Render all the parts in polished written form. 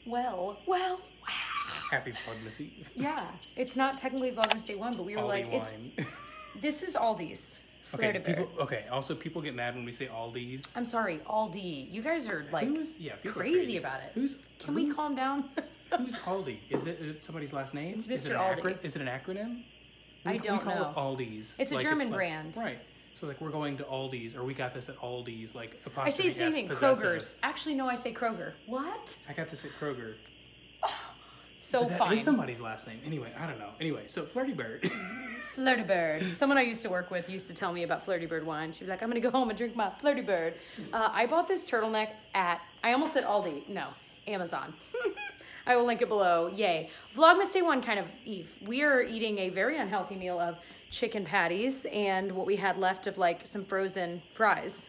Well. Happy Vlogmas Eve. Yeah, it's not technically Vlogmas Day 1, but we were Aldi like, wine. This is Aldi's. Also people get mad when we say Aldi's. I'm sorry, Aldi. You guys are like crazy about it. Can we calm down? Who's Aldi? Is it somebody's last name? It's Mr. Aldi. Is it an acronym? I don't know. We call it Aldi's. It's a German brand. Right. So like we're going to Aldi's, or we got this at Aldi's, like I say the same thing. Kroger's. Actually, no, I say Kroger. What? I got this at Kroger. So that fine. Is somebody's last name. Anyway, I don't know. Anyway, so Flirty Bird. Flirty Bird. Someone I used to work with used to tell me about Flirty Bird wine. She was like, I'm going to go home and drink my Flirty Bird. I bought this turtleneck at, I almost said Aldi. No, Amazon. I will link it below. Yay. Vlogmas Day 1 kind of Eve. We are eating a very unhealthy meal of chicken patties and what we had left of like some frozen fries.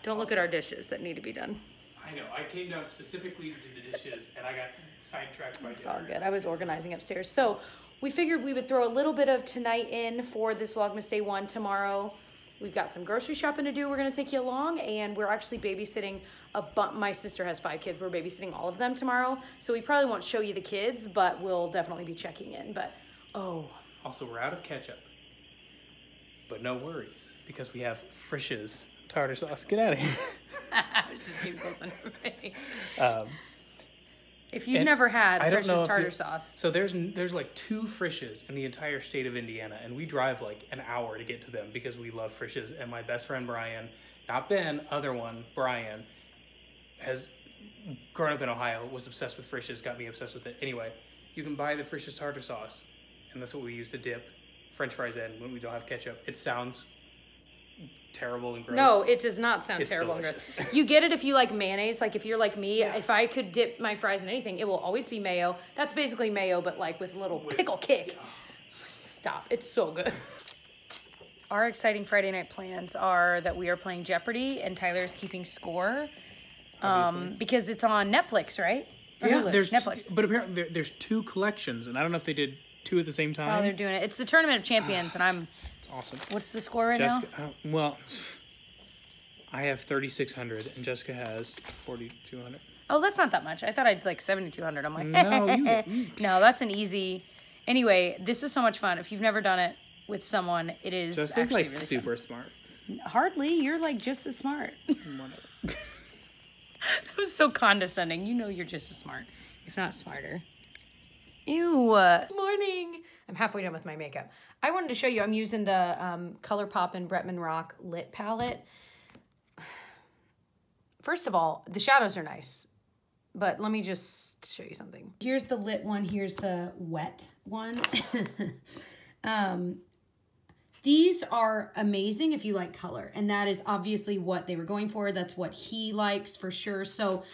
Don't look at our dishes that need to be done. I know. I came down specifically to do the dishes and I got sidetracked by dinner. It's all good. I was organizing upstairs. So we figured we would throw a little bit of tonight in for this Vlogmas Day 1 tomorrow. We've got some grocery shopping to do. We're going to take you along, and we're actually babysitting my sister has 5 kids. We're babysitting all of them tomorrow. So we probably won't show you the kids, but we'll definitely be checking in. But also we're out of ketchup. But no worries, because we have Frisch's tartar sauce. Get out of here. I was just keeping close on her face. If you've never had Frisch's tartar sauce. So there's like 2 Frisch's in the entire state of Indiana, and we drive like an hour to get to them because we love Frisch's. And my best friend Brian, not Ben, other one, Brian, has grown up in Ohio, was obsessed with Frisch's, got me obsessed with it. Anyway, you can buy the Frisch's tartar sauce, and that's what we use to dip French fries in when we don't have ketchup. It sounds terrible and gross. No, it does not sound terrible delicious. and gross. You get it if you like mayonnaise. Like if you're like me, if I could dip my fries in anything, it will always be mayo. That's basically mayo, but like with a little pickle kick. Stop. It's so good. Our exciting Friday night plans are that we are playing Jeopardy and Tyler's keeping score. Because it's on Netflix, right? Or yeah, Hulu. there's Netflix. But apparently there's 2 collections, and I don't know if they did 2 at the same time. Oh, they're doing it. It's the Tournament of Champions, and I'm... It's awesome. What's the score right now? Well, I have 3,600, and Jessica has 4,200. Oh, that's not that much. I thought I'd like 7,200. I'm like, no, no, that's an easy... Anyway, this is so much fun. If you've never done it with someone, it is Jessica's actually like really super fun. smart. Hardly. You're like just as smart. Whatever. That was so condescending. You know you're just as smart, if not smarter. Ew. Morning. I'm halfway done with my makeup. I wanted to show you, I'm using the ColourPop and Bretman Rock Lit palette. First of all, the shadows are nice, but let me just show you something. Here's the lit one, here's the wet one. These are amazing if you like color, and that is obviously what they were going for. That's what he likes for sure. So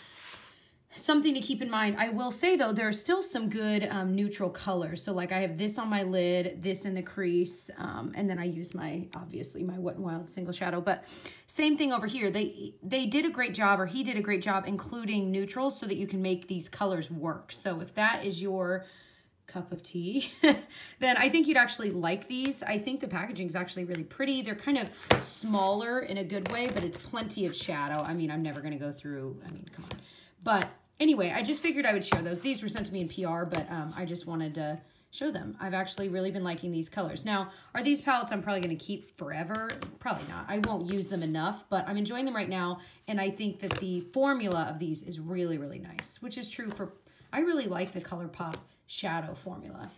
something to keep in mind. I will say though, there are still some good neutral colors. So like I have this on my lid, this in the crease, and then I use obviously my Wet n Wild single shadow. But same thing over here. They did a great job, or he did a great job including neutrals so that you can make these colors work. So if that is your cup of tea, then I think you'd actually like these. I think the packaging is actually really pretty. They're kind of smaller in a good way, but it's plenty of shadow. I mean, I'm never going to go through, I mean, come on. But anyway, I just figured I would share those. These were sent to me in PR, but I just wanted to show them. I've actually really been liking these colors. Now, are these palettes I'm probably going to keep forever? Probably not. I won't use them enough, but I'm enjoying them right now, and I think that the formula of these is really, really nice, which is true for, I really like the ColourPop shadow formula.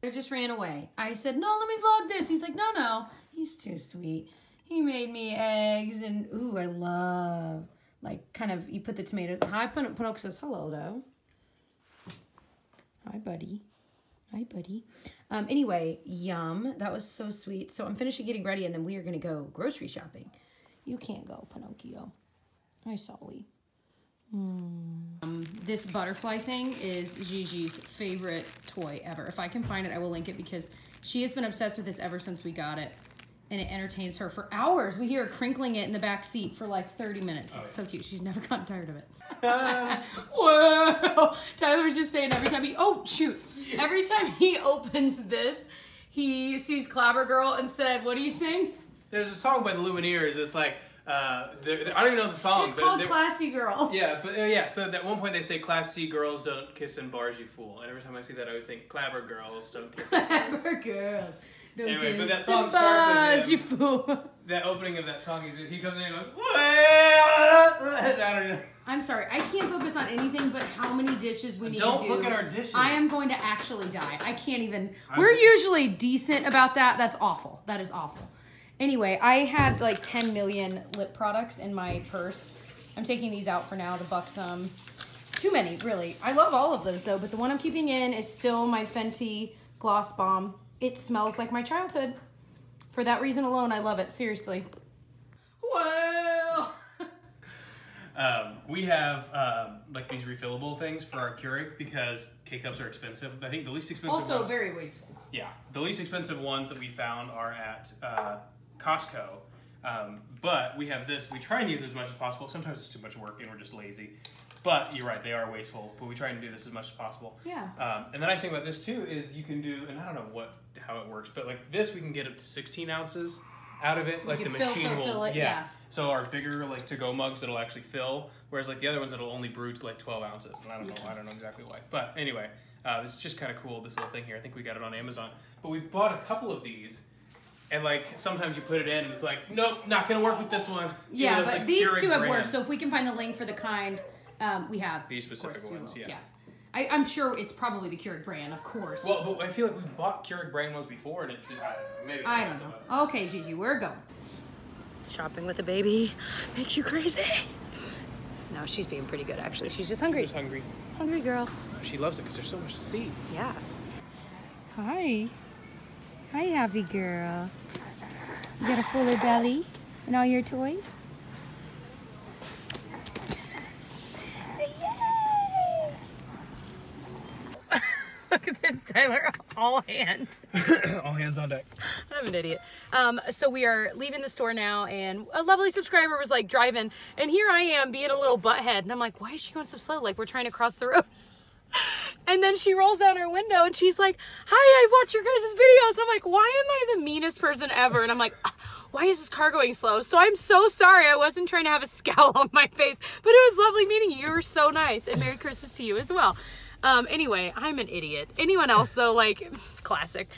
They just ran away. I said, no, let me vlog this. He's like, no. He's too sweet. He made me eggs, and ooh, I love, like, kind of, you put the tomatoes. Hi, Pinocchio says hello, though. Hi, buddy. Hi, buddy. Anyway, yum. That was so sweet. So I'm finishing getting ready, and then we are going to go grocery shopping. You can't go, Pinocchio. Hi, Solly. This butterfly thing is Gigi's favorite toy ever. If I can find it, I will link it because she has been obsessed with this ever since we got it. And it entertains her for hours. We hear her crinkling it in the back seat for like 30 minutes. It's so cute. She's never gotten tired of it. Whoa! Tyler was just saying every time every time he opens this, he sees Clabber Girl and said, what do you sing? There's a song by the Lumineers. It's like, I don't even know the song. It's called Classy Girls. Yeah, but yeah. So at one point they say, "Classy girls don't kiss in bars, you fool." And every time I see that, I always think, "Clabber girls don't kiss in bars." Clabber girls don't anyway, kiss but that song in starts bars, with him. you fool. That opening of that song, he comes in and goes, I don't know. I'm sorry, I can't focus on anything but how many dishes we need to do. Don't look at our dishes. I am going to actually die. I can't even. We're usually decent about that. That's awful. That is awful. Anyway, I had like 10 million lip products in my purse. I'm taking these out for now, the Buxom. Too many, really. I love all of those though, but the one I'm keeping in is still my Fenty Gloss Bomb. It smells like my childhood. For that reason alone, I love it. Seriously. Well. We have like these refillable things for our Keurig because K-Cups are expensive. I think the least expensive Also ones, very wasteful. Yeah, the least expensive ones that we found are at Costco. But we have this. We try and use it as much as possible. Sometimes it's too much work and we're just lazy. But you're right, they are wasteful. But we try and do this as much as possible. Yeah. And the nice thing about this too is you can do, and I don't know how it works, but like this we can get up to 16 ounces out of it. So like the machine will, fill it, yeah. So our bigger like to-go mugs, it'll actually fill, whereas like the other ones, it'll only brew to like 12 ounces. And I don't know exactly why. But anyway, this is just kind of cool, this little thing here. I think we got it on Amazon. But we've bought a couple of these, and like sometimes you put it in and it's like, nope, not gonna work with this one. Yeah, but like these Keurig two have brand. worked. So if we can find the link for the kind, we have. These specific ones, yeah. I'm sure it's probably the Keurig brand, of course. Well, but I feel like we've bought Keurig brand ones before, and maybe I don't know. Okay, Gigi, we're going. Shopping with a baby makes you crazy. No, she's being pretty good, actually. She's just hungry. She's hungry. Hungry girl. She loves it because there's so much to see. Yeah. Hi. Hi, happy girl. You got a fuller belly and all your toys? Say yay! Look at this, Tyler. All hand. All hands on deck. I'm an idiot. So we are leaving the store now, and a lovely subscriber was like driving, and here I am being a little butthead, and I'm like, why is she going so slow? Like we're trying to cross the road. And then she rolls down her window and she's like, hi, I watch your guys' videos. I'm like, why am I the meanest person ever? And I'm like, why is this car going slow? So I'm so sorry. I wasn't trying to have a scowl on my face, but it was lovely meeting you. You were so nice, and Merry Christmas to you as well. Anyway, I'm an idiot. Anyone else though, like, classic.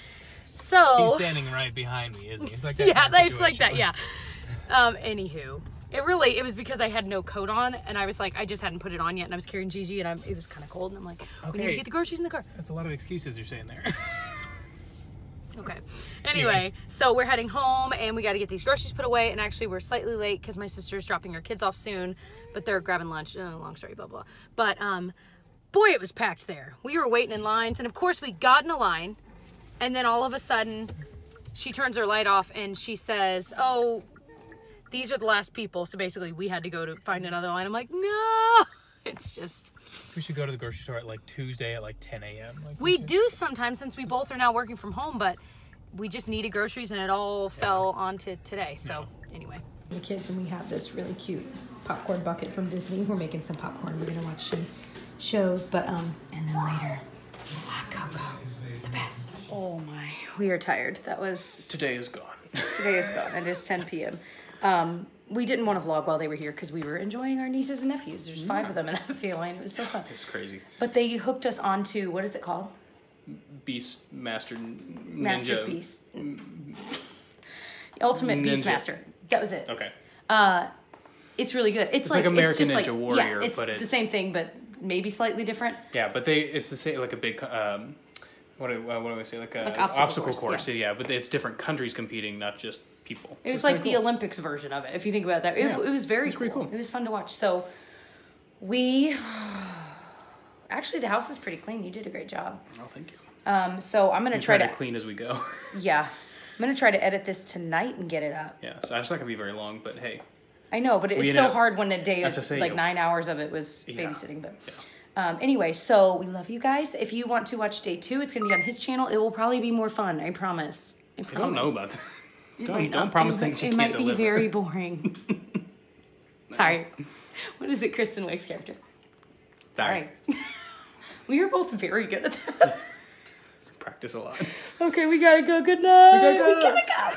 So he's standing right behind me, isn't he? It's like that. Yeah, it's like that. Yeah. Anywho, it was because I had no coat on, and I was like, I just hadn't put it on yet, and I was carrying Gigi, and it was kind of cold, and I'm like, we need to get the groceries in the car. That's a lot of excuses you're saying there. Okay. Anyway, so we're heading home, and we got to get these groceries put away, and actually we're slightly late because my sister's dropping her kids off soon, but they're grabbing lunch. Long story, blah, blah. But, boy, it was packed there. We were waiting in lines, and of course we got in a line, and then all of a sudden she turns her light off and she says, oh, these are the last people. So basically we had to go to find another line. I'm like, no, it's just. We should go to the grocery store at like Tuesday at like 10 a.m. Like we do sometimes, since we both are now working from home, but we just needed groceries and it all fell onto today. So anyway. The kids, and we have this really cute popcorn bucket from Disney. We're making some popcorn. We're gonna watch some shows, but and then later, hot cocoa, the best. Oh my, we are tired. Today is gone. Today is gone. It is 10 p.m. We didn't want to vlog while they were here because we were enjoying our nieces and nephews. There's 5 of them in that family, and it was so fun. It was crazy. But they hooked us onto, what is it called? Beast Master Ninja. Master Beast. Ultimate Beast Master. That was it. Okay. It's really good. It's like American Ninja Warrior, yeah, it's but it's the same thing, but maybe slightly different. Yeah, but it's the same, like a big, what do I say, like a obstacle course. Yeah, but it's different countries competing, not just people. It was like the Olympics version of it, if you think about that. It was very cool. Pretty cool. It was fun to watch. So actually the house is pretty clean. You did a great job. Oh, thank you. So I'm gonna try to clean as we go. Yeah, I'm gonna try to edit this tonight and get it up. Yeah, so it's not gonna be very long, but hey. I know, but it's so hard when a day is like 9 hours of it was babysitting. But anyway, so we love you guys. If you want to watch day 2, it's gonna be on his channel. It will probably be more fun. I promise. I don't know about that. Don't promise things you can't deliver. It might be very boring. Sorry. What is it, Kristen Wiig's character? Sorry. We are both very good at that. Practice a lot. Okay, we gotta go. Good night. We gotta go.